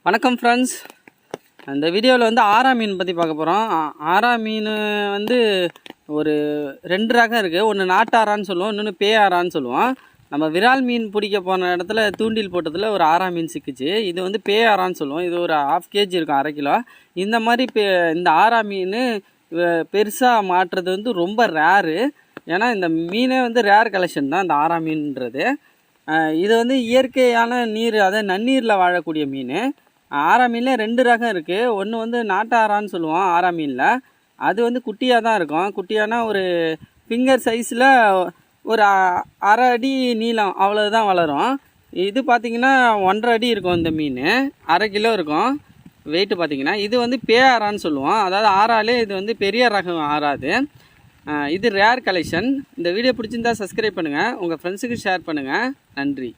வணக்கம் ஃப்ரெண்ட்ஸ். அந்த வீடியோவில் வந்து ஆரா மீன் பற்றி பார்க்க போகிறோம். ஆரா மீன் வந்து ஒரு 2 ரகம் இருக்குது. ஒன்று நாட்டாரான்னு சொல்லுவோம், இன்னொன்று பேயாரான்னு சொல்லுவோம். நம்ம விரால் மீன் பிடிக்க போன இடத்துல தூண்டில் போட்டதில் ஒரு ஆரா மீன் சிக்கிச்சு. இது வந்து பேயாரான்னு சொல்லுவோம். இது ஒரு 1/2 kg இருக்கும், 1/2 கிலோ. இந்த மாதிரி இந்த ஆரா மீன் பெருசாக மாட்டுறது வந்து ரொம்ப ரேரு. ஏன்னா இந்த மீனே வந்து ரேர் கலெக்ஷன் தான் இந்த ஆரா மீன்ன்றது. இது வந்து இயற்கையான நீர், அதாவது நன்னீரில் வாழக்கூடிய மீன். ஆரா மீனில் 2 ரகம் இருக்குது. ஒன்று வந்து நாட்டாரான்னு சொல்லுவோம் ஆரா மீனில். அது வந்து குட்டியாக தான் இருக்கும். குட்டியானா ஒரு ஃபிங்கர் சைஸில் ஒரு 1/2 அடி நீளம் அவ்வளோதான் வளரும். இது பார்த்திங்கன்னா 1.5 அடி இருக்கும். இந்த மீன் 1/2 கிலோ இருக்கும் வெயிட்டு பார்த்திங்கன்னா. இது வந்து பேயாரான்னு சொல்லுவோம். அதாவது ஆறாலே இது வந்து பெரிய ரகம் ஆறாது. இது ரேர் கலெக்ஷன். இந்த வீடியோ பிடிச்சிருந்தா சப்ஸ்கிரைப் பண்ணுங்கள், உங்கள் ஃப்ரெண்ட்ஸுக்கு ஷேர் பண்ணுங்கள். நன்றி.